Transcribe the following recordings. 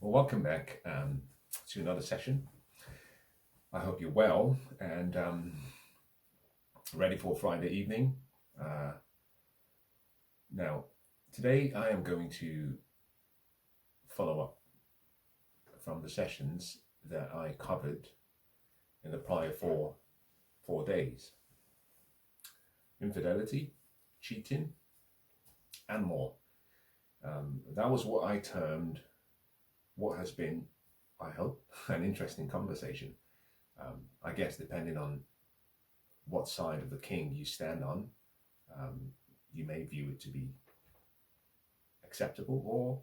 Well, welcome back to another session. I hope you're well and ready for Friday evening. Uh, now, today I am going to follow up from the sessions that I covered in the prior four days: infidelity, cheating, and more. That was what I termed what has been, I hope, an interesting conversation. I guess depending on what side of the king you stand on, you may view it to be acceptable or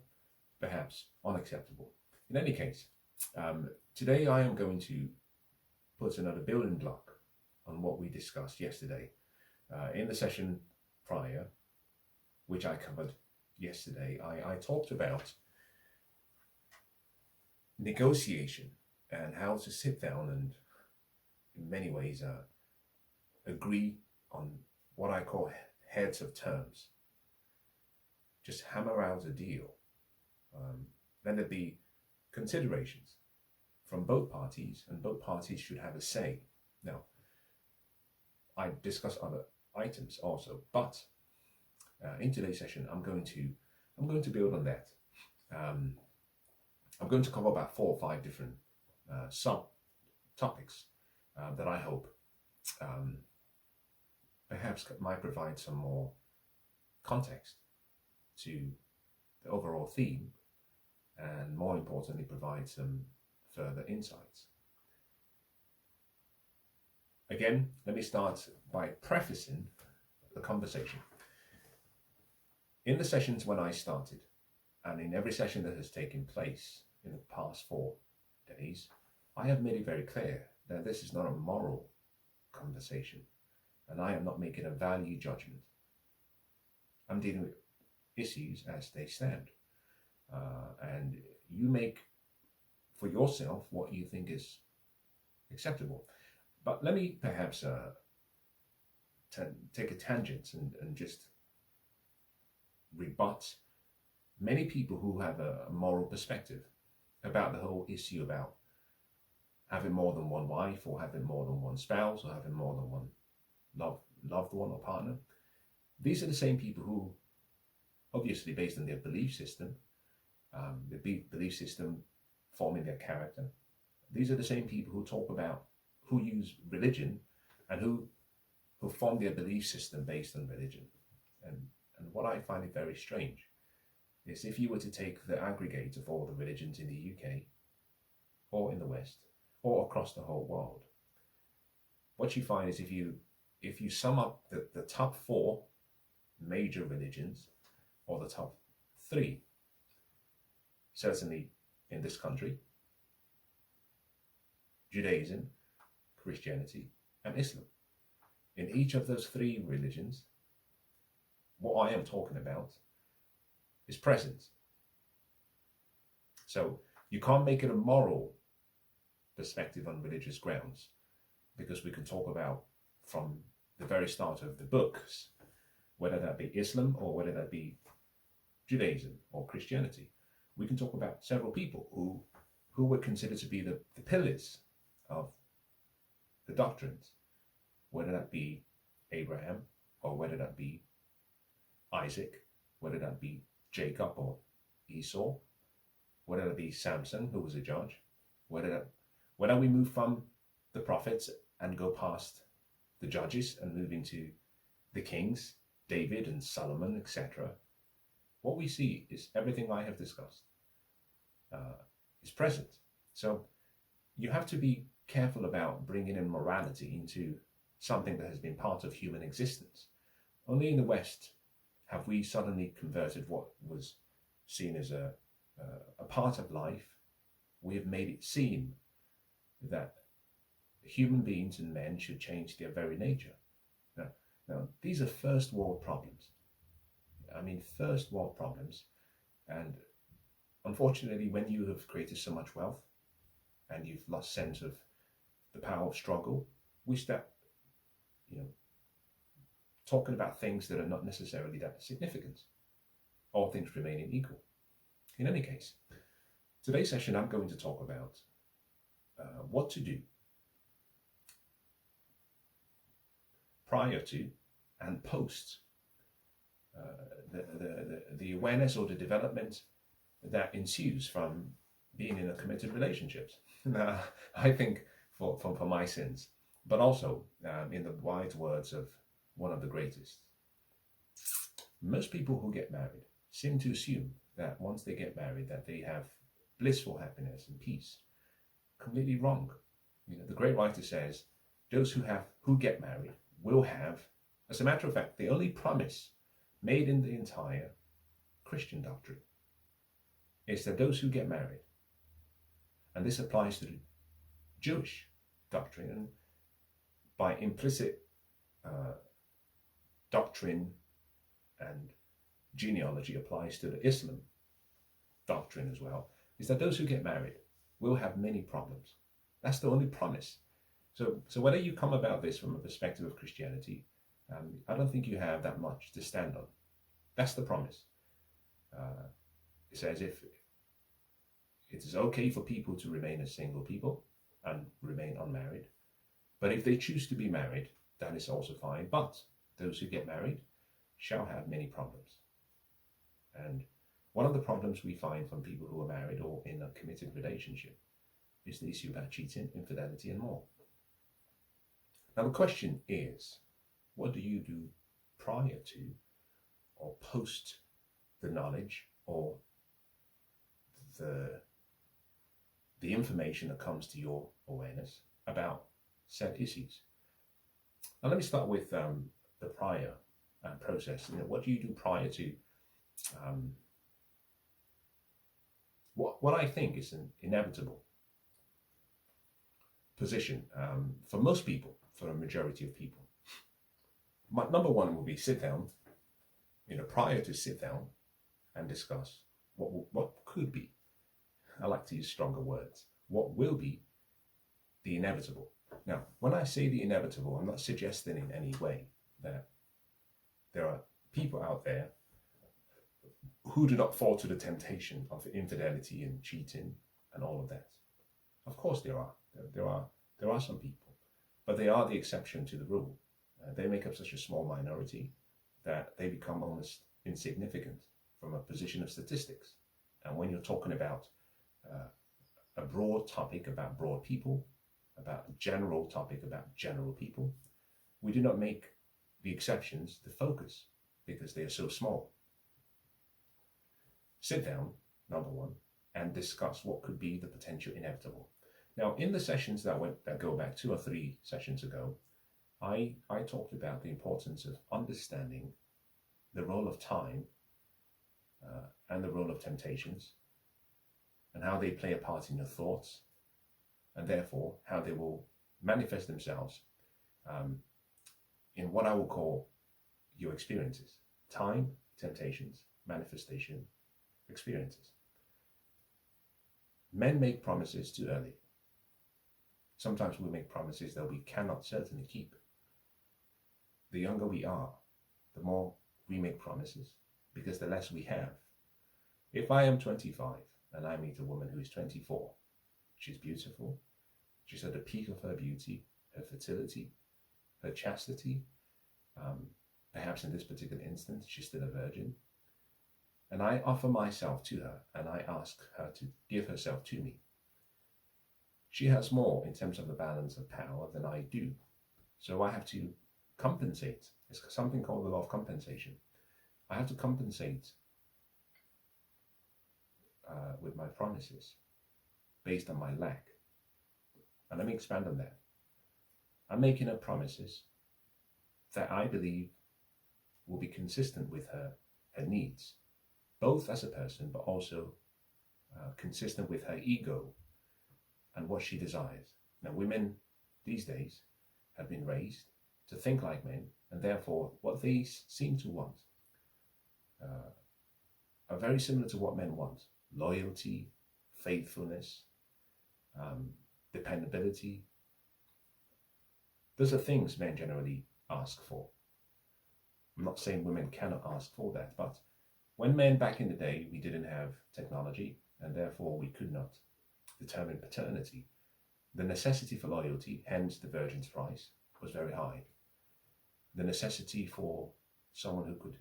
perhaps unacceptable. In any case, today I am going to put another building block on what we discussed yesterday. In the session prior, which I covered yesterday, I talked about negotiation and how to sit down and, in many ways, agree on what I call heads of terms. Just hammer out a deal. Then there'd be considerations from both parties, and both parties should have a say. Now, I discuss other items also, but in today's session, I'm going to build on that. I'm going to cover about 4 or 5 different sub topics that I hope perhaps might provide some more context to the overall theme, and more importantly, provide some further insights. Again, let me start by prefacing the conversation. In the sessions when I started, and in every session that has taken place in the past 4 days, I have made it very clear that this is not a moral conversation, and I am not making a value judgment. I'm dealing with issues as they stand, and you make for yourself what you think is acceptable. But let me perhaps take a tangent and just rebut many people who have a moral perspective about the whole issue about having more than one wife, or having more than one spouse, or having more than one loved one or partner. These are the same people who, obviously based on their belief system, the belief system forming their character, these are the same people who talk about, who use religion, and who form their belief system based on religion. And what I find it very strange is, if you were to take the aggregate of all the religions in the UK, or in the West, or across the whole world, what you find is, if you sum up the top 4 major religions, or the top 3, certainly in this country: Judaism, Christianity, and Islam. In each of those 3 religions, what I am talking about is present. So you can't make it a moral perspective on religious grounds, because we can talk about, from the very start of the books, whether that be Islam or whether that be Judaism or Christianity, we can talk about several people who were considered to be the pillars of the doctrines, whether that be Abraham, or whether that be Isaac, whether that be Jacob or Esau, whether that be Samson, who was a judge, whether we move from the prophets and go past the judges and move into the kings, David and Solomon, etc. What we see is everything I have discussed is present. So you have to be careful about bringing in morality into something that has been part of human existence. Only in the West have we suddenly converted what was seen as a part of life. We have made it seem that human beings and men should change their very nature. Now these are first world problems. I mean, first world problems. And unfortunately, when you have created so much wealth and you've lost sense of the power of struggle, we start, talking about things that are not necessarily that significant, all things remaining equal. In any case, Today's session, I'm going to talk about what to do prior to and post the awareness or the development that ensues from being in a committed relationship. Now, I think for my sins, but also in the wise words of one of the greatest, most people who get married seem to assume that once they get married that they have blissful happiness and peace. Completely wrong. The great writer says those who get married will have, as a matter of fact, the only promise made in the entire Christian doctrine is that those who get married, and this applies to the Jewish doctrine, and by implicit doctrine and genealogy applies to the Islam doctrine as well, is that those who get married will have many problems. That's the only promise. So whether you come about this from a perspective of Christianity, I don't think you have that much to stand on. That's the promise. It says if it is okay for people to remain as single people and remain unmarried, but if they choose to be married, that is also fine. But those who get married shall have many problems. And one of the problems we find from people who are married or in a committed relationship is the issue about cheating, infidelity, and more. Now the question is, what do you do prior to or post the knowledge or the information that comes to your awareness about said issues? Now let me start with the prior process. What do you do prior to what I think is an inevitable position for most people, for a majority of people. Number one will be sit down, prior to sit down and discuss what could be. I like to use stronger words. What will be the inevitable. Now, when I say the inevitable, I'm not suggesting in any way that there are people out there who do not fall to the temptation of infidelity and cheating and all of that. Of course there are. There are some people, but they are the exception to the rule. They make up such a small minority that they become almost insignificant from a position of statistics. And when you're talking about a broad topic about broad people, about a general topic about general people, we do not make the exceptions the focus because they are so small. Sit down, number one, and discuss what could be the potential inevitable. Now, in the sessions that go back 2 or 3 sessions ago, I talked about the importance of understanding the role of time and the role of temptations and how they play a part in your thoughts and therefore how they will manifest themselves in what I will call your experiences. Time, temptations, manifestation, experiences. Men make promises too early. Sometimes we make promises that we cannot certainly keep. The younger we are, the more we make promises because the less we have. If I am 25 and I meet a woman who is 24, she's beautiful, she's at the peak of her beauty, her fertility, her chastity, perhaps in this particular instance, she's still a virgin, and I offer myself to her and I ask her to give herself to me. She has more in terms of the balance of power than I do. So I have to compensate. It's something called the law of compensation. I have to compensate with my promises based on my lack. And let me expand on that. I'm making her promises that I believe will be consistent with her needs, both as a person, but also consistent with her ego and what she desires. Now, women these days have been raised to think like men, and therefore what they seem to want are very similar to what men want. Loyalty, faithfulness, dependability. Those are things men generally ask for. I'm not saying women cannot ask for that, but when men back in the day, we didn't have technology, and therefore we could not determine paternity. The necessity for loyalty, hence the virgin's price, was very high. The necessity for someone who could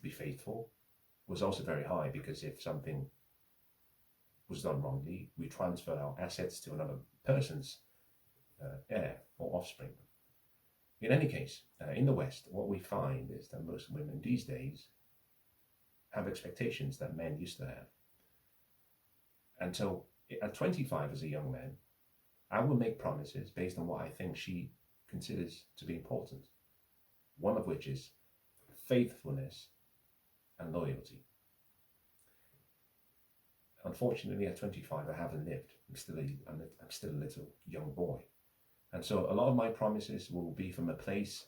be faithful was also very high, because if something was done wrongly, we transfer our assets to another person's heir or offspring. In any case, in the West, what we find is that most women these days have expectations that men used to have. And so at 25 as a young man, I will make promises based on what I think she considers to be important, one of which is faithfulness and loyalty. Unfortunately, at 25, I haven't lived. I'm still a little young boy. And so a lot of my promises will be from a place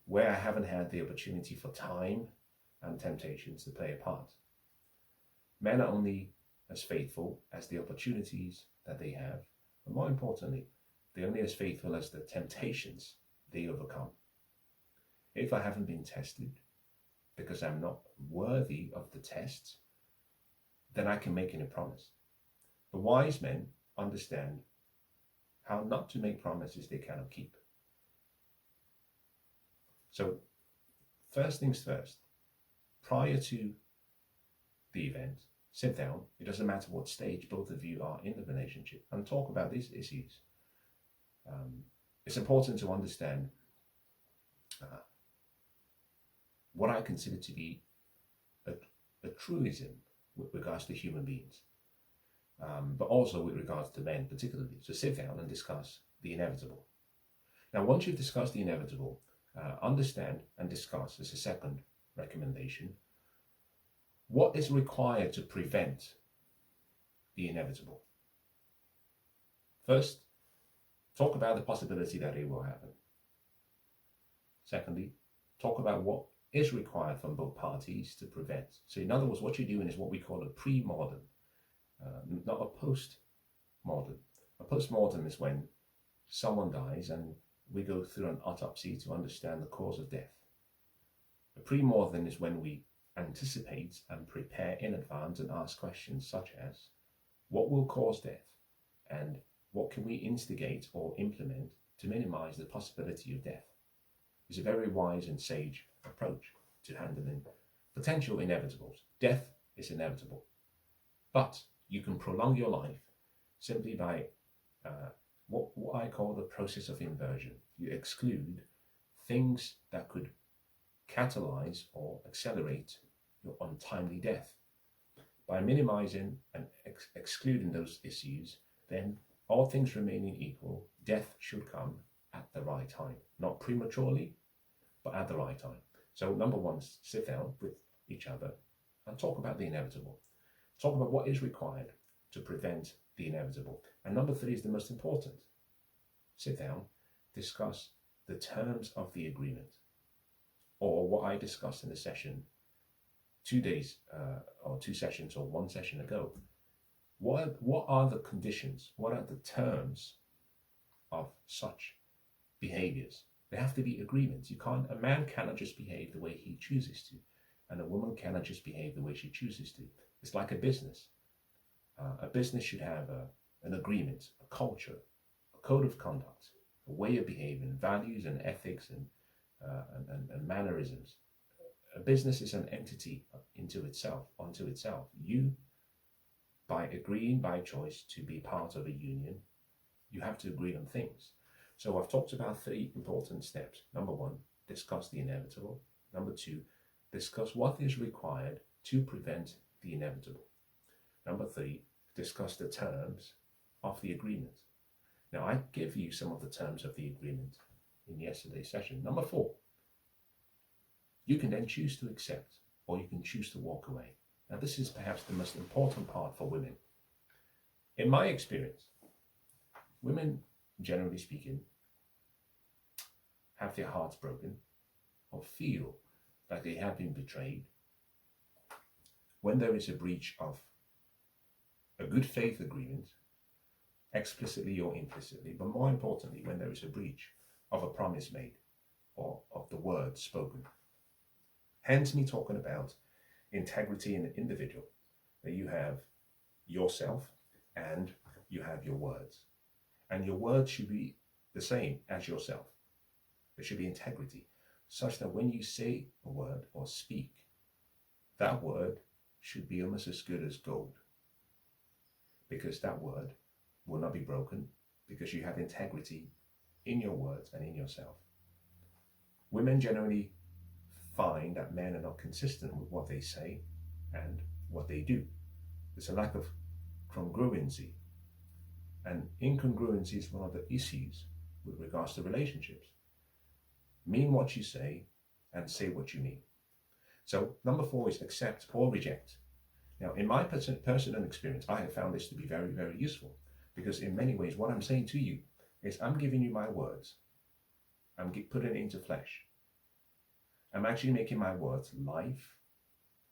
where I haven't had the opportunity for time and temptations to play a part. Men are only as faithful as the opportunities that they have, but more importantly, they're only as faithful as the temptations they overcome. If I haven't been tested because I'm not worthy of the test, then I can make any promise. The wise men understand how not to make promises they cannot keep. So, first things first, prior to the event, sit down. It doesn't matter what stage both of you are in the relationship, and talk about these issues. It's important to understand what I consider to be a truism with regards to human beings, but also with regards to men particularly. So sit down and discuss the inevitable. Now, once you've discussed the inevitable, understand and discuss, as a second recommendation, what is required to prevent the inevitable. First, talk about the possibility that it will happen. Secondly, talk about what is required from both parties to prevent. So in other words, what you're doing is what we call a pre-mortem, not a post-mortem. A post-mortem is when someone dies and we go through an autopsy to understand the cause of death. A pre-mortem is when we anticipate and prepare in advance and ask questions such as, what will cause death, and what can we instigate or implement to minimize the possibility of death? It's a very wise and sage approach to handling potential inevitables. Death is inevitable, but you can prolong your life simply by what I call the process of inversion. You exclude things that could catalyze or accelerate your untimely death. By minimizing and excluding those issues, then all things remaining equal, death should come at the right time, not prematurely, but at the right time. So number one, sit down with each other and talk about the inevitable. Talk about what is required to prevent the inevitable. And number three is the most important. Sit down, discuss the terms of the agreement, or what I discussed in the session 2 days or 2 sessions or 1 session ago. What are the conditions? What are the terms of such behaviors? There have to be agreements. A man cannot just behave the way he chooses to, and a woman cannot just behave the way she chooses to. It's like a business. A business should have an agreement, a culture, a code of conduct, a way of behaving, values and ethics and mannerisms. A business is an entity unto itself. You, by agreeing by choice to be part of a union, you have to agree on things. So I've talked about 3 important steps. Number 1, discuss the inevitable. Number 2, discuss what is required to prevent the inevitable. Number 3, discuss the terms of the agreement. Now, I give you some of the terms of the agreement in yesterday's session. Number 4, you can then choose to accept, or you can choose to walk away. Now, this is perhaps the most important part for women. In my experience, women, generally speaking, have their hearts broken or feel like they have been betrayed when there is a breach of a good faith agreement, explicitly or implicitly, but more importantly, when there is a breach of a promise made or of the word spoken. Hence me talking about integrity in the individual. that you have yourself and you have your words. And your words should be the same as yourself. There should be integrity, such that when you say a word or speak, that word should be almost as good as gold. Because that word will not be broken, because you have integrity in your words and in yourself. Women generally find that men are not consistent with what they say and what they do. There's a lack of congruency. And incongruency is one of the issues with regards to relationships. Mean what you say and say what you mean. So number 4 is accept or reject. Now, in my personal experience, I have found this to be very, very useful, because in many ways, what I'm saying to you is I'm giving you my words. I'm putting it into flesh. I'm actually making my words life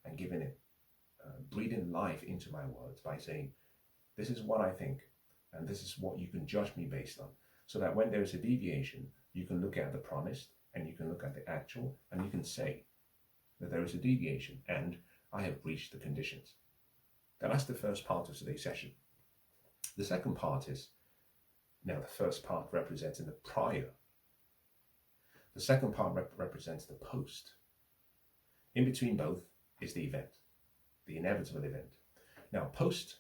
and giving it, breathing life into my words by saying, this is what I think, and this is what you can judge me based on. So that when there is a deviation, you can look at the promised, and you can look at the actual, and you can say that there is a deviation, and I have breached the conditions. Now, that's the first part of today's session. The second part is, now the first part representing the prior. The second part represents the post. In between both is the event, the inevitable event. Now, post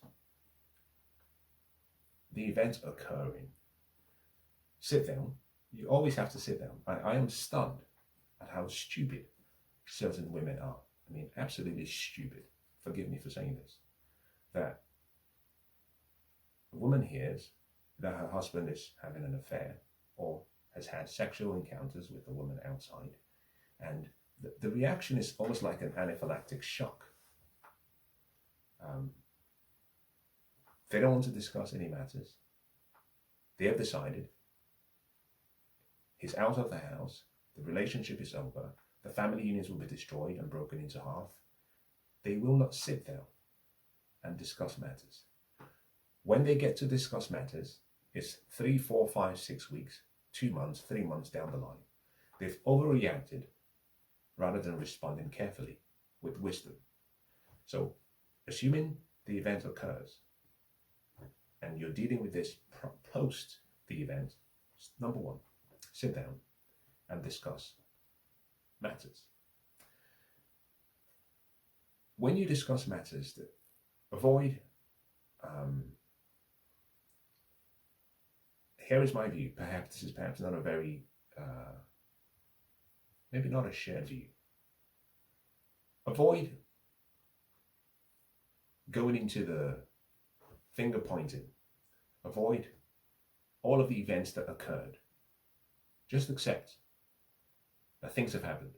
the event occurring, sit down. You always have to sit down. I am stunned at how stupid certain women are. I mean, absolutely stupid. Forgive me for saying this. That a woman hears that her husband is having an affair or has had sexual encounters with a woman outside, and the reaction is almost like an anaphylactic shock. They don't want to discuss any matters. They have decided he's out of the house, the relationship is over, the family units will be destroyed and broken into half. They will not sit down and discuss matters. When they get to discuss matters, it's 3, 4, 5, 6 weeks, 2 months, 3 months down the line. They've overreacted rather than responding carefully with wisdom. So, assuming the event occurs and you're dealing with this post the event, number 1, sit down and discuss matters. When you discuss matters, avoid, here is my view, this is perhaps not a very, maybe not a shared view. Avoid going into the finger pointing. Avoid all of the events that occurred. Just accept that things have happened.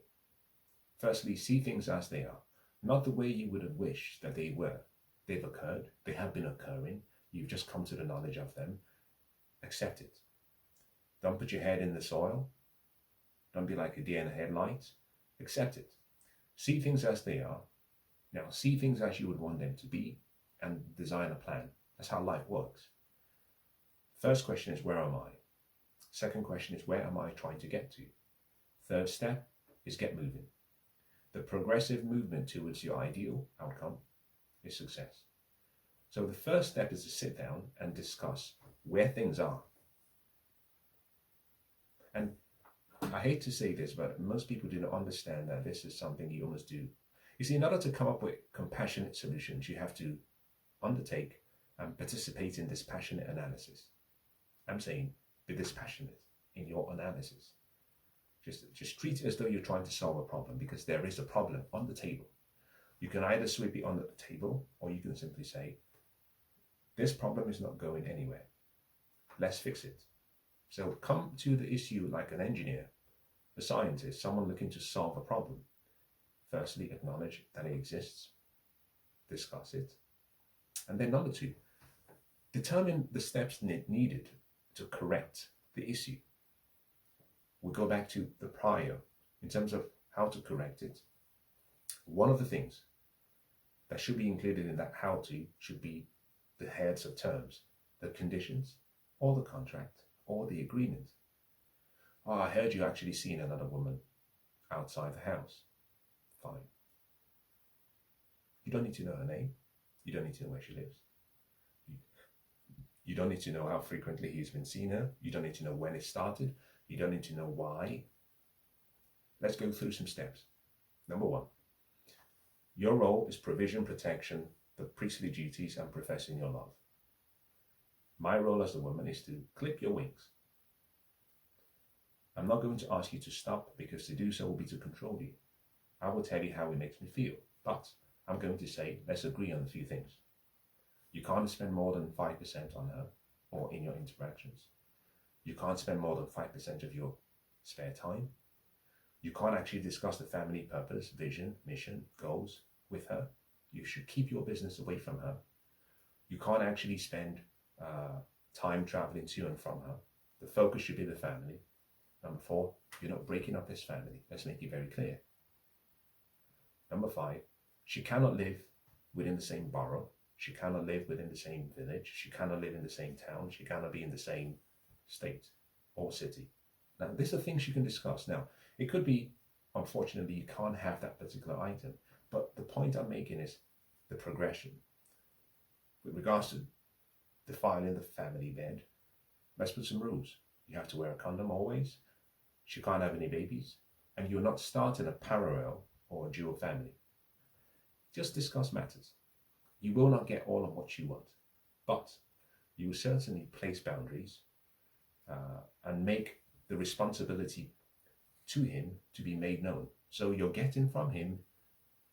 Firstly, see things as they are, not the way you would have wished that they were. They've occurred, they have been occurring, you've just come to the knowledge of them. Accept it. Don't put your head in the soil. Don't be like a deer in the headlights. Accept it. See things as they are. Now, see things as you would want them to be and design a plan. That's how life works. First question is, where am I? Second question is, where am I trying to get to? Third step is get moving. The progressive movement towards your ideal outcome is success. So the first step is to sit down and discuss where things are. And I hate to say this, but most people do not understand that this is something you almost do. You see, in order to come up with compassionate solutions, you have to undertake and participate in dispassionate analysis. I'm saying be dispassionate in your analysis. Just treat it as though you're trying to solve a problem, because there is a problem on the table. You can either sweep it on the table, or you can simply say, this problem is not going anywhere. Let's fix it. So come to the issue like an engineer, a scientist, someone looking to solve a problem. Firstly, acknowledge that it exists, discuss it. And then number 2, determine the steps needed to correct the issue. We go back to the prior in terms of how to correct it. One of the things that should be included in that how to should be the heads of terms, the conditions, or the contract, or the agreement. Oh, I heard you actually seen another woman outside the house. Fine. You don't need to know her name. You don't need to know where she lives. You don't need to know how frequently he's been seeing her. You don't need to know when it started. You don't need to know why. Let's go through some steps. Number one, your role is provision, protection, the priestly duties, and professing your love. My role as a woman is to clip your wings. I'm not going to ask you to stop, because to do so will be to control you. I will tell you how it makes me feel, but I'm going to say, let's agree on a few things. You can't spend more than 5% on her or in your interactions. You can't spend more than 5% of your spare time. You can't actually discuss the family purpose, vision, mission, goals with her. You should keep your business away from her. You can't actually spend time traveling to and from her. The focus should be the family. Number 4, you're not breaking up this family. Let's make it very clear. Number 5, she cannot live within the same borough. She cannot live within the same village. She cannot live in the same town. She cannot be in the same state or city. Now, these are things you can discuss. Now, it could be, unfortunately, you can't have that particular item. But the point I'm making is the progression. With regards to defiling the family bed, let's put some rules. You have to wear a condom always. She can't have any babies. And you're not starting a parallel or a dual family. Just discuss matters. You will not get all of what you want, but you will certainly place boundaries and make the responsibility to him to be made known. So you're getting from him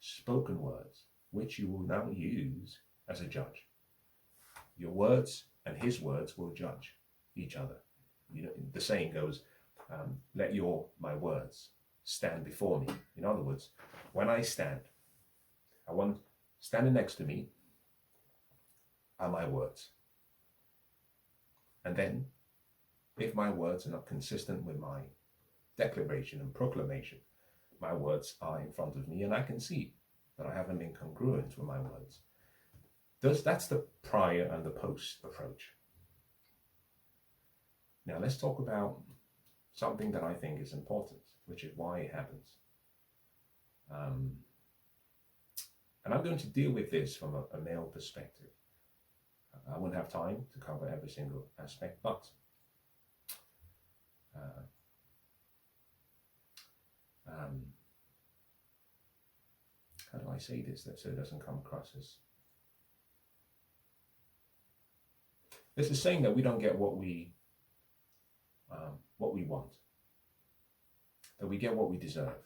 spoken words, which you will now use as a judge. Your words and his words will judge each other. You know, the saying goes, let my words stand before me. In other words, when I stand, I want standing next to me are my words. And then, if my words are not consistent with my declaration and proclamation, my words are in front of me and I can see that I haven't been congruent with my words. That's the prior and the post approach. Now let's talk about something that I think is important, which is why it happens. And I'm going to deal with this from a male perspective. I won't have time to cover every single aspect, but how do I say this so it doesn't come across as... There's a saying that we don't get what we want, that we get what we deserve.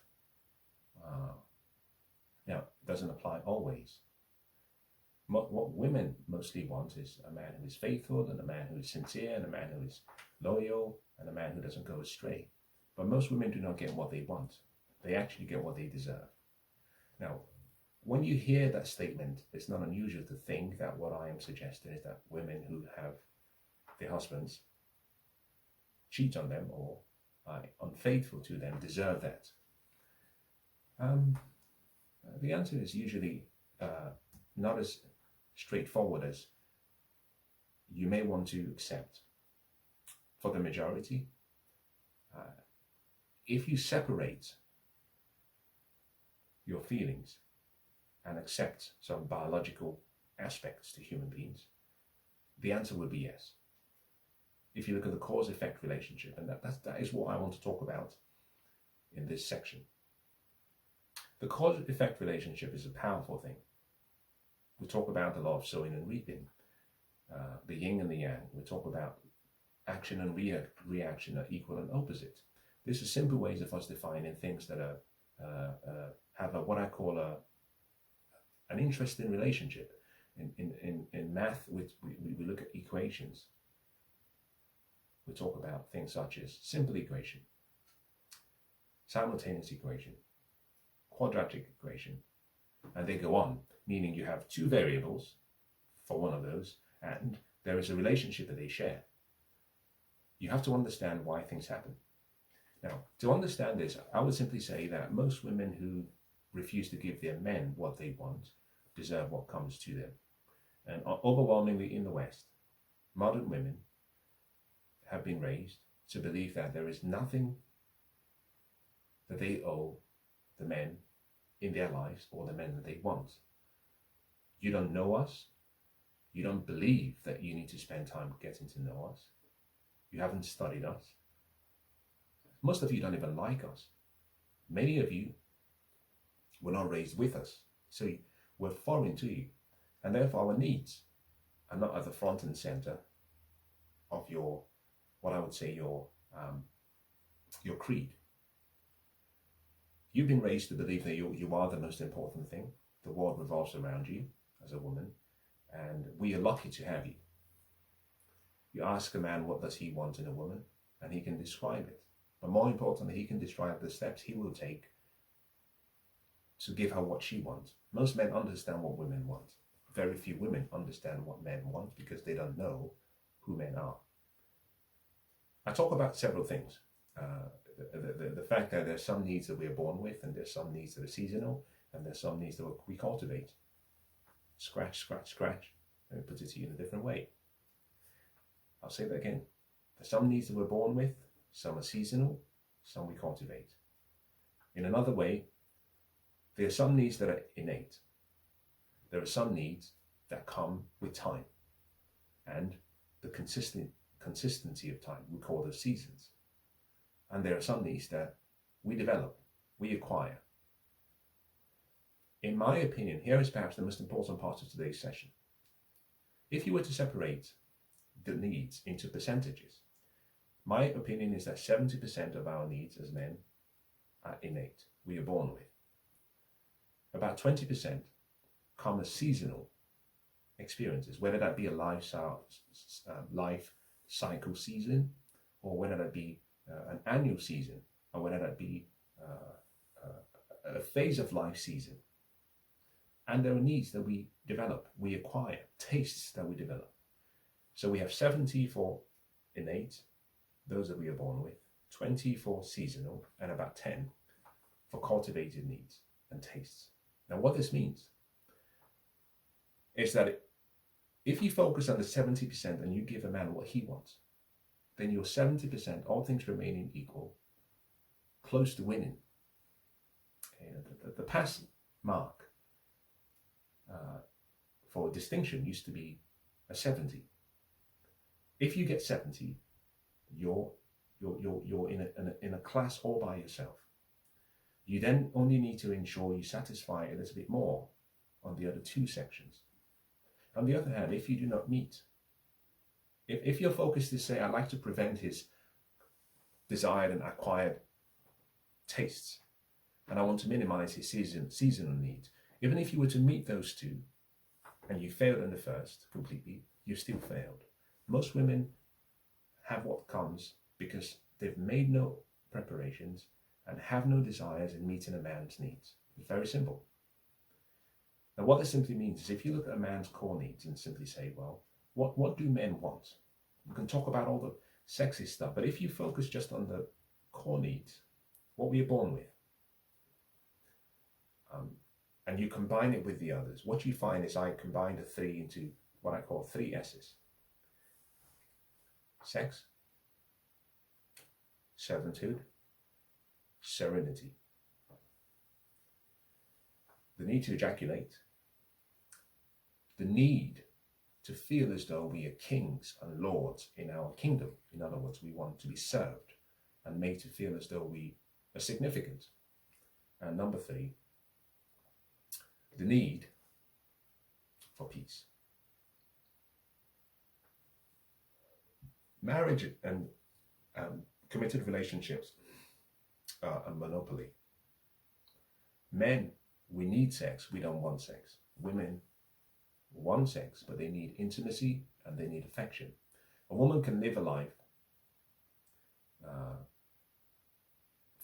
Now, it doesn't apply always. What women mostly want is a man who is faithful, and a man who is sincere, and a man who is loyal, and a man who doesn't go astray. But most women do not get what they want. They actually get what they deserve. Now, when you hear that statement, it's not unusual to think that what I am suggesting is that women who have their husbands cheat on them or are unfaithful to them deserve that. The answer is usually not as straightforward as you may want to accept. For the majority, if you separate your feelings and accept some biological aspects to human beings, the answer would be yes. If you look at the cause-effect relationship, and that is what I want to talk about in this section. The cause-effect relationship is a powerful thing. We talk about the law of sowing and reaping, the yin and the yang. We talk about action and reaction are equal and opposite. These are simple ways of us defining things that have what I call an interesting relationship. In math, we look at equations. We talk about things such as simple equation, simultaneous equation, quadratic equation, and they go on, meaning you have two variables for one of those, and there is a relationship that they share. You have to understand why things happen. Now, to understand this, I would simply say that most women who refuse to give their men what they want deserve what comes to them. And overwhelmingly in the West, modern women have been raised to believe that there is nothing that they owe the men in their lives or the men that they want. You don't know us. You don't believe that you need to spend time getting to know us. You haven't studied us. Most of you don't even like us. Many of you were not raised with us. So we're foreign to you. And therefore our needs are not at the front and center of your, what I would say, your creed. You've been raised to believe that you are the most important thing. The world revolves around you as a woman, and we are lucky to have you. You ask a man what does he want in a woman, and he can describe it. But more importantly, he can describe the steps he will take to give her what she wants. Most men understand what women want. Very few women understand what men want because they don't know who men are. I talk about several things. The fact that there's some needs that we are born with, and there's some needs that are seasonal, and there's some needs that we cultivate. Scratch, scratch, scratch, and it puts it to you in a different way. I'll say that again. There's some needs that we're born with, some are seasonal, some we cultivate. In another way, there are some needs that are innate. There are some needs that come with time and the consistency of time. We call those seasons. And there are some needs that we develop, we acquire. In my opinion, here is perhaps the most important part of today's session. If you were to separate the needs into percentages, my opinion is that 70% of our needs as men are innate, we are born with. About 20% come as seasonal experiences, whether that be a life cycle season, or whether that be an annual season, or whether that be a phase of life season. And there are needs that we develop, we acquire, tastes that we develop. So we have 70 for innate, those that we are born with, 20 for seasonal, and about 10 for cultivated needs and tastes. Now what this means is that if you focus on the 70% and you give a man what he wants, then your 70%, all things remaining equal, close to winning. The pass mark for distinction used to be a 70. If you get 70, you're in a class all by yourself. You then only need to ensure you satisfy a little bit more on the other two sections. On the other hand, if you do not meet, if your focus is, say, I'd like to prevent his desired and acquired tastes, and I want to minimize his seasonal needs, even if you were to meet those two and you failed in the first completely, you still failed. Most women have what comes because they've made no preparations and have no desires in meeting a man's needs. It's very simple. Now what this simply means is if you look at a man's core needs and simply say, well, what do men want? We can talk about all the sexy stuff, but if you focus just on the core needs, what we are born with, and you combine it with the others, what you find is I combine the three into what I call 3 S's. Sex, servitude, serenity. The need to ejaculate, the need to feel as though we are kings and lords in our kingdom. In other words, we want to be served and made to feel as though we are significant. And number 3, the need for peace. Marriage and committed relationships are a monopoly. Men, we need sex, we don't want sex. Women want sex, but they need intimacy and they need affection. A woman can live a life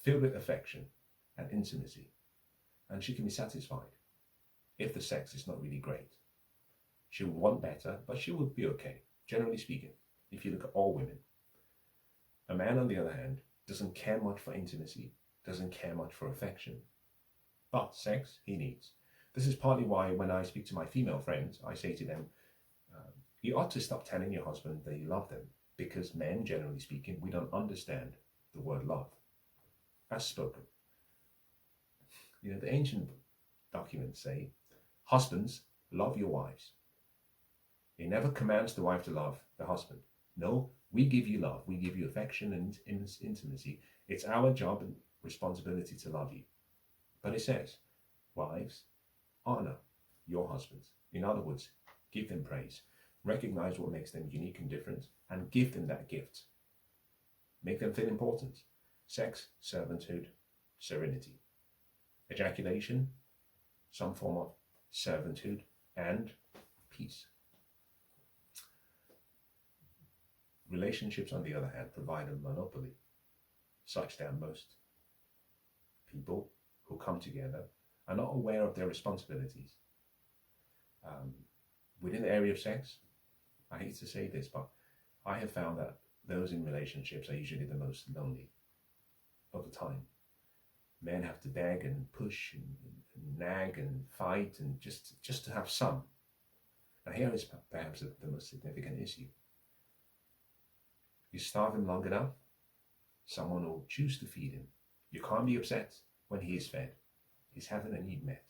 filled with affection and intimacy, and she can be satisfied if the sex is not really great. She will want better, but she will be okay, generally speaking, if you look at all women. A man, on the other hand, doesn't care much for intimacy, doesn't care much for affection, but sex he needs. This is partly why when I speak to my female friends, I say to them, you ought to stop telling your husband that you love them, because men, generally speaking, we don't understand the word love as spoken. You know, the ancient documents say, husbands, love your wives. He never commands the wife to love the husband. No, we give you love, we give you affection and intimacy. It's our job and responsibility to love you. But it says, wives, honor your husbands. In other words, give them praise. Recognize what makes them unique and different and give them that gift. Make them feel important. Sex, servanthood, serenity. Ejaculation, some form of servanthood, and peace. Relationships, on the other hand, provide a monopoly such that most people who come together are not aware of their responsibilities. Within the area of sex, I hate to say this, but I have found that those in relationships are usually the most lonely over time. Men have to beg and push and nag and fight and just to have some. And here is perhaps the most significant issue. You starve him long enough, someone will choose to feed him. You can't be upset when he is fed. He's having a need met.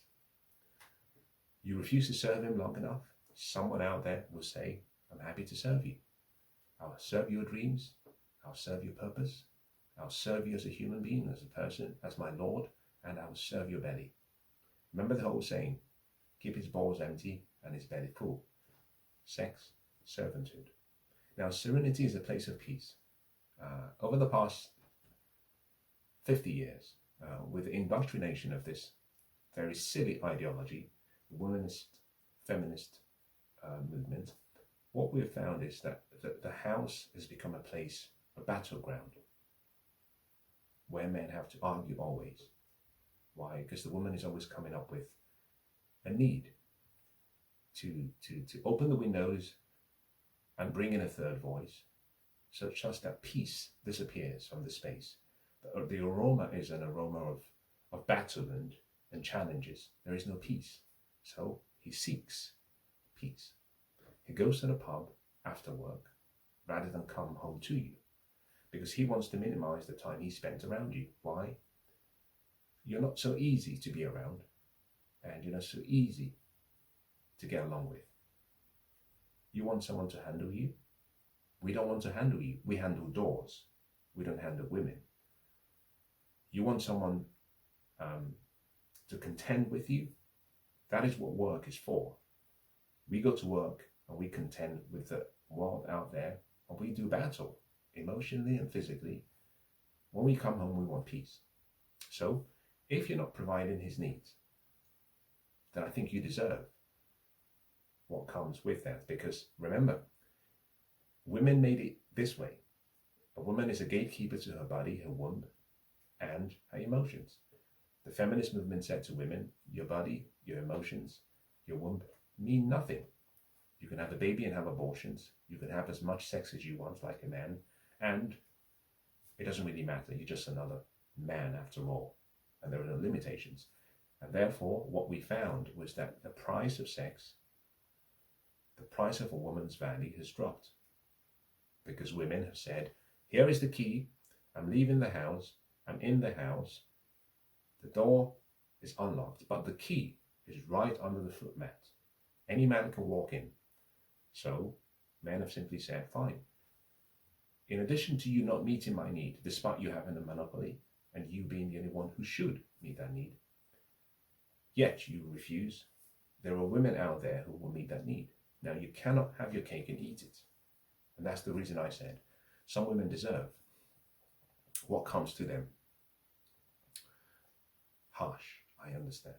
You refuse to serve him long enough, someone out there will say, I'm happy to serve you. I'll serve your dreams. I'll serve your purpose. I'll serve you as a human being, as a person, as my Lord, and I will serve your belly. Remember the whole saying, keep his balls empty and his belly full. Sex, servanthood. Now, serenity is a place of peace. Over the past 50 years, with the indoctrination of this very silly ideology, the womanist, feminist movement, what we've found is that the house has become a place, a battleground, where men have to argue always. Why? Because the woman is always coming up with a need to open the windows and bring in a third voice, such as that peace disappears from the space. The aroma is an aroma of battle and challenges. There is no peace. So he seeks peace. He goes to the pub after work rather than come home to you, because he wants to minimize the time he spent around you. Why? You're not so easy to be around, and you're not so easy to get along with. You want someone to handle you? We don't want to handle you. We handle doors. We don't handle women. You want someone to contend with you? That is what work is for. We go to work and we contend with the world out there, and we do battle emotionally and physically. When we come home, we want peace. So if you're not providing his needs, then I think you deserve what comes with that. Because remember, women made it this way. A woman is a gatekeeper to her body, her womb, and her emotions. The feminist movement said to women, your body, your emotions, your womb mean nothing. You can have a baby and have abortions. You can have as much sex as you want, like a man, and it doesn't really matter. You're just another man after all, and there are no limitations. And therefore, what we found was that the price of sex, the price of a woman's value has dropped, because women have said, here is the key. I'm leaving the house. I'm in the house. The door is unlocked, but the key is right under the footmat. Any man can walk in. So men have simply said, fine. In addition to you not meeting my need, despite you having a monopoly and you being the only one who should meet that need, yet you refuse, there are women out there who will meet that need. Now, you cannot have your cake and eat it. And that's the reason I said some women deserve what comes to them. Harsh, I understand.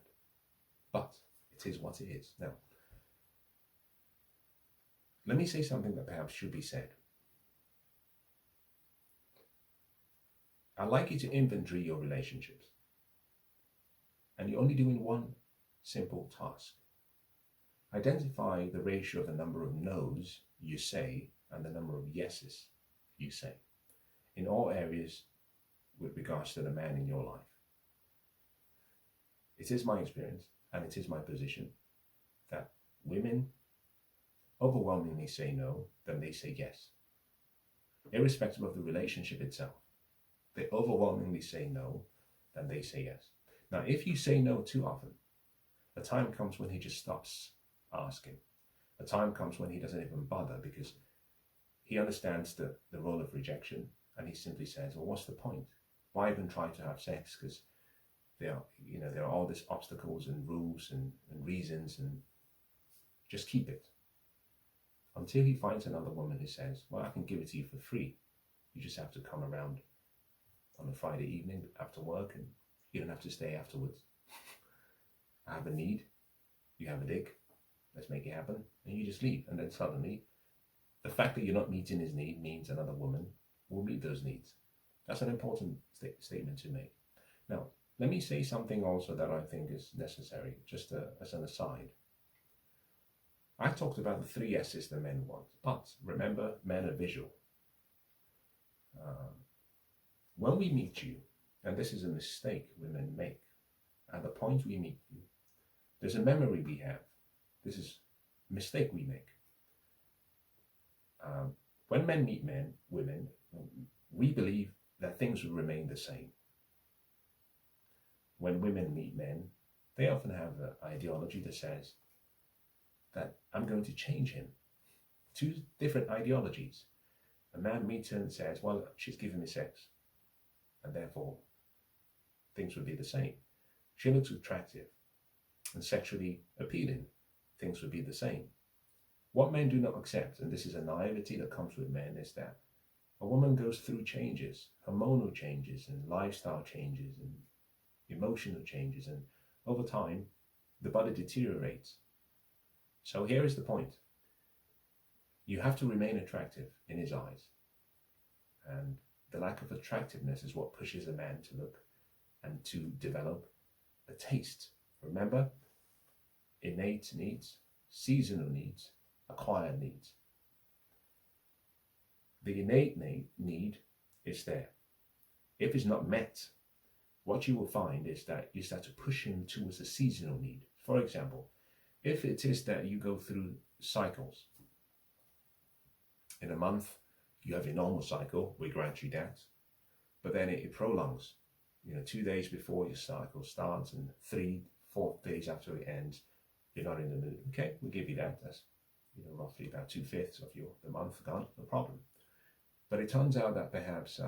But it is what it is. Now, let me say something that perhaps should be said. I'd like you to inventory your relationships. And you're only doing one simple task. Identify the ratio of the number of no's you say and the number of yeses you say in all areas with regards to the man in your life. It is my experience and it is my position that women overwhelmingly say no than they say yes. Irrespective of the relationship itself, they overwhelmingly say no than they say yes. Now, if you say no too often, the time comes when he just stops ask him. A time comes when he doesn't even bother because he understands the role of rejection, and he simply says, well, what's the point? Why even try to have sex? Because there are all these obstacles and rules and reasons, and just keep it. Until he finds another woman who says, well, I can give it to you for free. You just have to come around on a Friday evening after work, and you don't have to stay afterwards. I have a need, you have a dick, let's make it happen, and you just leave. And then suddenly, the fact that you're not meeting his need means another woman will meet those needs. That's an important statement to make. Now, let me say something also that I think is necessary, just as an aside. I talked about the 3 S's that men want, but remember, men are visual. When we meet you, and this is a mistake women make, at the point we meet you, there's a memory we have. This is a mistake we make. When men meet women, we believe that things will remain the same. When women meet men, they often have an ideology that says that I'm going to change him. 2 different ideologies. A man meets her and says, well, she's giving me sex, and therefore things would be the same. She looks attractive and sexually appealing. Things would be the same. What men do not accept, and this is a naivety that comes with men, is that a woman goes through changes, hormonal changes and lifestyle changes and emotional changes, and over time the body deteriorates. So here is the point. You have to remain attractive in his eyes, and the lack of attractiveness is what pushes a man to look and to develop a taste. Remember, innate needs, seasonal needs, acquired needs. The innate need is there. If it's not met, what you will find is that you start to push him towards a seasonal need. For example, if it is that you go through cycles, in a month you have a normal cycle, we grant you that, but then it prolongs. 2 days before your cycle starts and 3-4 days after it ends, you're not in the mood. Okay, we'll give you that. That's roughly about 2/5 of the month gone, no problem. But it turns out that perhaps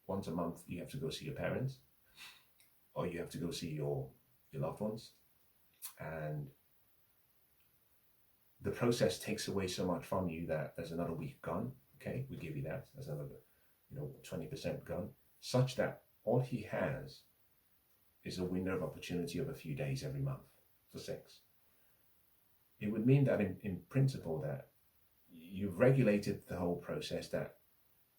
once a month you have to go see your parents, or you have to go see your loved ones, and the process takes away so much from you that there's another week gone. Okay, we give you that. There's another 20% gone, such that all he has is a window of opportunity of a few days every month for sex. It would mean that in principle that you've regulated the whole process, that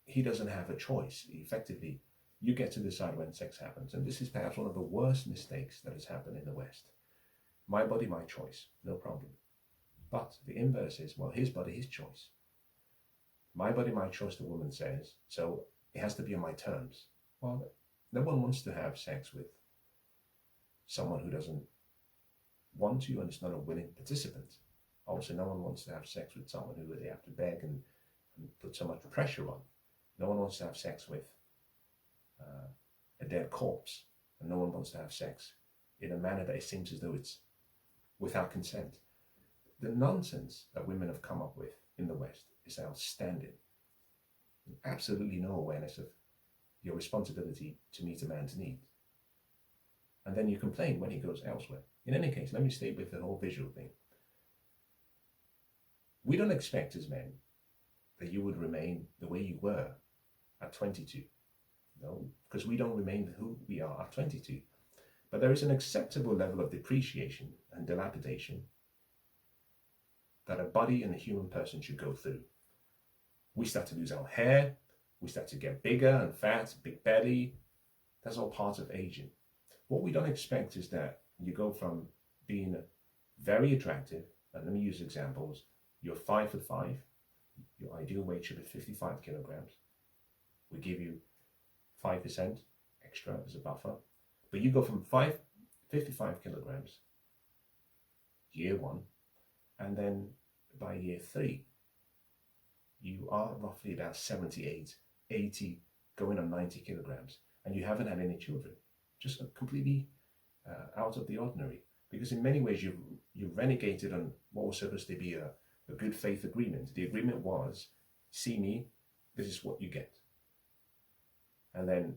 he doesn't have a choice. Effectively, you get to decide when sex happens. And this is perhaps one of the worst mistakes that has happened in the West. My body, my choice, no problem. But the inverse is, well, his body, his choice. My body, my choice, the woman says, so it has to be on my terms. Well, no one wants to have sex with someone who doesn't want to and is not a willing participant. Also, no one wants to have sex with someone who they have to beg and put so much pressure on. No one wants to have sex with a dead corpse, and no one wants to have sex in a manner that it seems as though it's without consent. The nonsense that women have come up with in the West is outstanding. Absolutely no awareness of your responsibility to meet a man's needs. And then you complain when he goes elsewhere. In any case, let me stay with the whole visual thing. We don't expect as men that you would remain the way you were at 22. No, because we don't remain who we are at 22. But there is an acceptable level of depreciation and dilapidation that a body and a human person should go through. We start to lose our hair, we start to get bigger and fat, big belly. That's all part of aging. What we don't expect is that you go from being very attractive, and let me use examples. You're 5'5", your ideal weight should be 55 kilograms. We give you 5% extra as a buffer, but you go from 55 kilograms year 1, and then by year 3, you are roughly about 78, 80, going on 90 kilograms, and you haven't had any children. Just completely out of the ordinary. Because in many ways you renegated on what was supposed to be a good faith agreement. The agreement was, see me, this is what you get. And then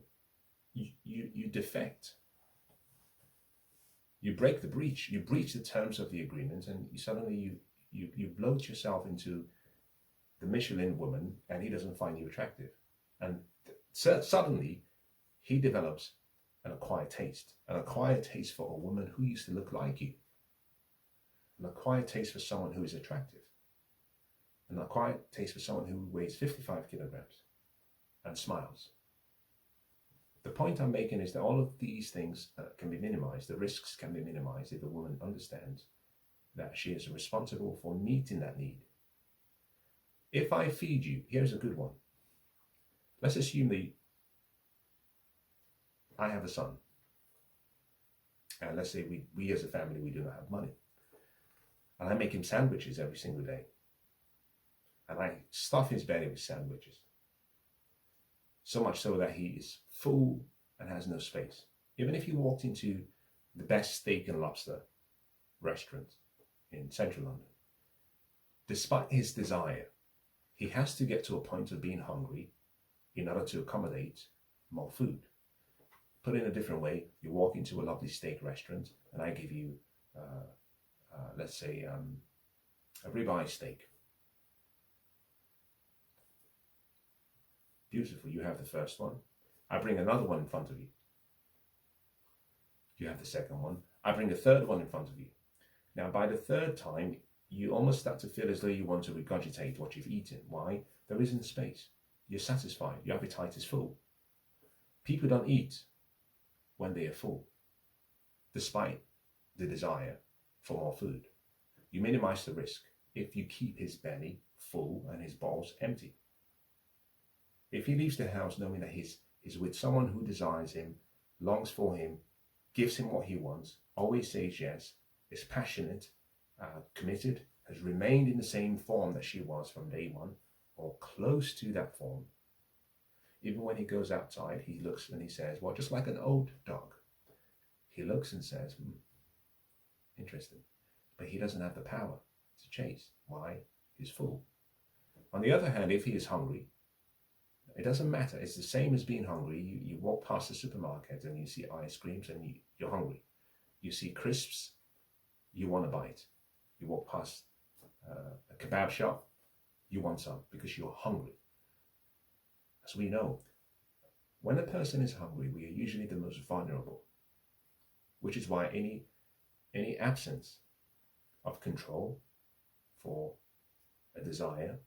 you defect. You break the breach. You breach the terms of the agreement, and suddenly you bloat yourself into the Michelin woman, and he doesn't find you attractive. And suddenly he develops an acquired taste for a woman who used to look like you, an acquired taste for someone who is attractive, an acquired taste for someone who weighs 55 kilograms and smiles. The point I'm making is that all of these things can be minimized. The risks can be minimized if the woman understands that she is responsible for meeting that need. If I feed you, here's a good one. Let's assume that I have a son. And let's say we as a family, we do not have money. And I make him sandwiches every single day. And I stuff his belly with sandwiches. So much so that he is full and has no space. Even if you walked into the best steak and lobster restaurant in central London, despite his desire, he has to get to a point of being hungry in order to accommodate more food. Put in a different way, you walk into a lovely steak restaurant and I give you, let's say, a ribeye steak. Beautiful, you have the first one. I bring another one in front of you. You have the second one. I bring a third one in front of you. Now, by the third time, you almost start to feel as though you want to regurgitate what you've eaten. Why? There isn't space. You're satisfied. Your appetite is full. People don't eat when they are full, despite the desire for more food. You minimize the risk if you keep his belly full and his bowls empty. If he leaves the house knowing that he's with someone who desires him, longs for him, gives him what he wants, always says yes, is passionate, committed, has remained in the same form that she was from day one, or close to that form. Even when he goes outside, he looks and he says, well, just like an old dog. He looks and says, interesting. But he doesn't have the power to chase. Why? He's full. On the other hand, if he is hungry, it doesn't matter. It's the same as being hungry. You walk past the supermarket and you see ice creams and you're hungry. You see crisps, you want a bite. You walk past a kebab shop, you want some because you're hungry. As we know, when a person is hungry, we are usually the most vulnerable, which is why any absence of control for a desire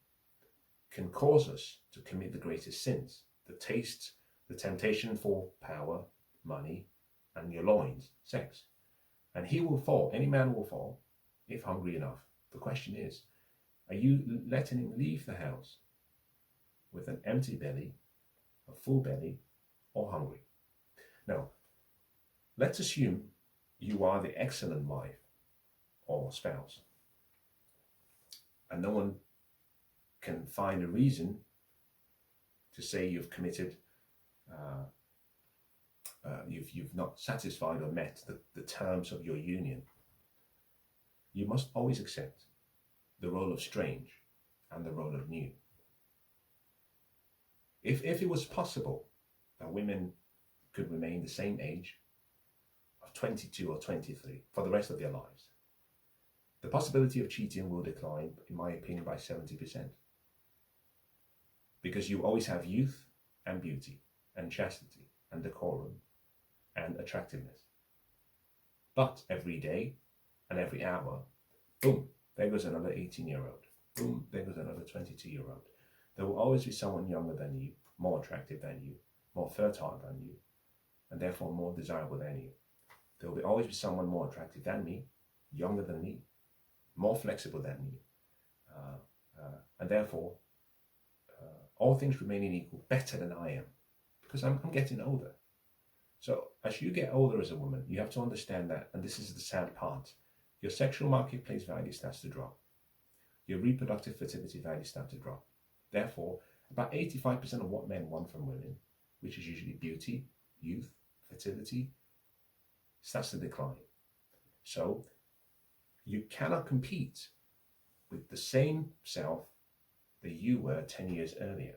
can cause us to commit the greatest sins. The taste, the temptation for power, money, and your loins, sex. And he will fall, any man will fall, if hungry enough. The question is, are you letting him leave the house with an empty belly, a full belly, or hungry? Now, let's assume you are the excellent wife or spouse, and no one can find a reason to say you've committed, you've not satisfied or met the terms of your union. You must always accept the role of strange and the role of new. If it was possible that women could remain the same age of 22 or 23 for the rest of their lives, the possibility of cheating will decline, in my opinion, by 70%. Because you always have youth and beauty and chastity and decorum and attractiveness. But every day and every hour, boom, there goes another 18-year-old. Boom, there goes another 22-year-old. There will always be someone younger than you, more attractive than you, more fertile than you, and therefore more desirable than you. There will always be someone more attractive than me, younger than me, more flexible than me, and therefore, all things remaining equal, better than I am, because I'm getting older. So as you get older as a woman, you have to understand that, and this is the sad part, your sexual marketplace value starts to drop. Your reproductive fertility value starts to drop. Therefore, about 85% of what men want from women, which is usually beauty, youth, fertility, starts to decline. So you cannot compete with the same self that you were 10 years earlier.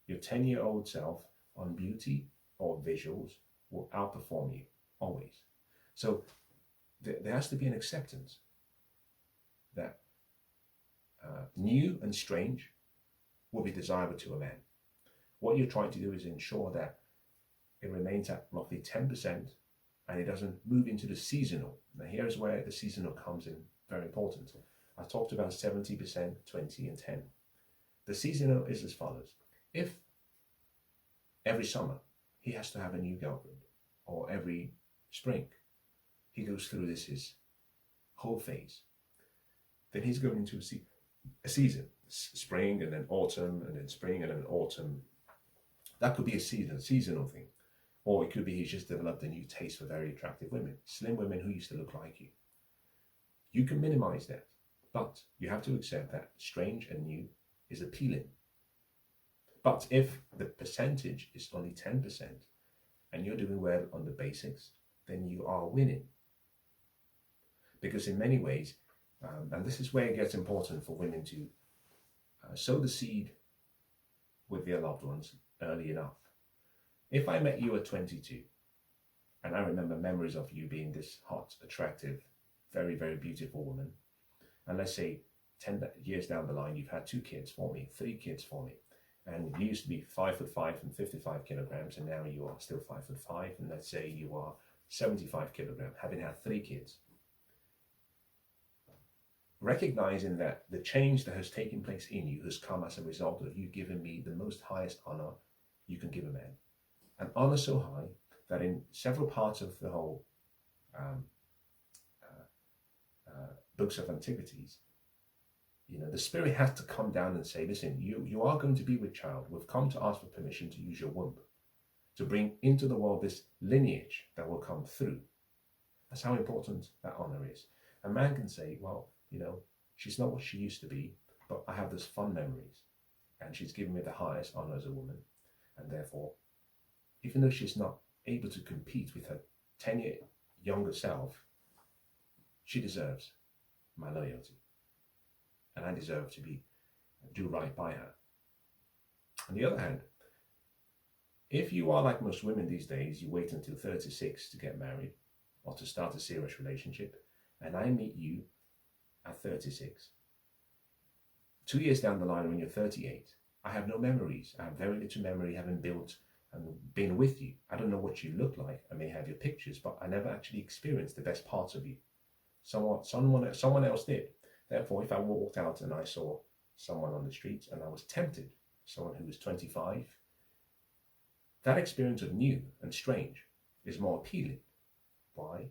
Your 10-year-old self on beauty or visuals will outperform you always. So there has to be an acceptance that new and strange will be desirable to a man. What you're trying to do is ensure that it remains at roughly 10% and it doesn't move into the seasonal. Now here's where the seasonal comes in very important. I talked about 70%, 20 and 10. The seasonal is as follows. If every summer he has to have a new girlfriend, or every spring he goes through his whole phase, then he's going into a season, spring and then autumn and then spring and then autumn. That could be a seasonal thing. Or it could be he's just developed a new taste for very attractive women, slim women who used to look like you. You can minimize that, but you have to accept that strange and new is appealing. But if the percentage is only 10% and you're doing well on the basics, then you are winning. Because in many ways, and this is where it gets important for women to sow the seed with their loved ones early enough. If I met you at 22, and I remember memories of you being this hot, attractive, very, very beautiful woman, and let's say 10 years down the line, you've had 2 kids for me, 3 kids for me, and you used to be 5'5" and 55 kilograms, and now you are still 5'5", and let's say you are 75 kilograms, having had 3 kids. Recognizing that the change that has taken place in you has come as a result of you giving me the most highest honor you can give a man. An honor so high that in several parts of the whole books of antiquities, the spirit has to come down and say, listen, you are going to be with child. We've come to ask for permission to use your womb, to bring into the world this lineage that will come through. That's how important that honor is. A man can say, well, she's not what she used to be, but I have those fond memories, and she's given me the highest honor as a woman, and therefore, even though she's not able to compete with her 10-year younger self, she deserves my loyalty, and I deserve to do right by her. On the other hand, if you are like most women these days, you wait until 36 to get married or to start a serious relationship, and I meet you at 36. 2 years down the line when you're 38, I have no memories. I have very little memory having built and been with you. I don't know what you look like. I may have your pictures, but I never actually experienced the best parts of you. Someone else did. Therefore, if I walked out and I saw someone on the street and I was tempted, someone who was 25, that experience of new and strange is more appealing. Why?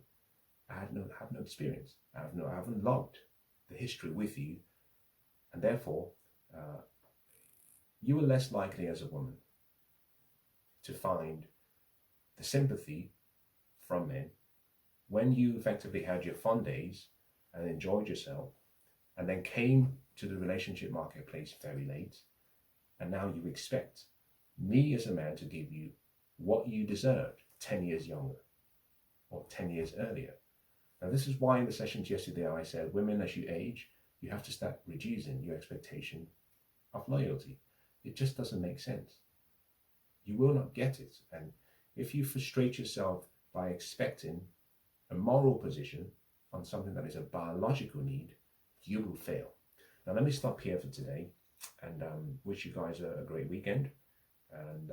I have no experience. I haven't logged the history with you, and therefore you are less likely as a woman to find the sympathy from men when you effectively had your fun days and enjoyed yourself, and then came to the relationship marketplace very late, and now you expect me as a man to give you what you deserved 10 years younger or 10 years earlier. Now, this is why in the sessions yesterday I said, women, as you age, you have to start reducing your expectation of loyalty. It just doesn't make sense. You will not get it. And if you frustrate yourself by expecting a moral position on something that is a biological need, you will fail. Now, let me stop here for today and wish you guys a great weekend. And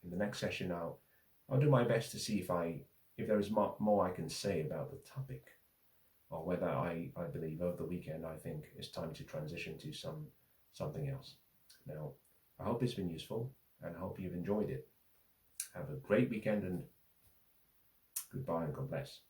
in the next session, I'll do my best to see if there is more I can say about the topic, or whether I believe over the weekend I think it's time to transition to something else. Now, I hope it's been useful and I hope you've enjoyed it. Have a great weekend and goodbye and God bless.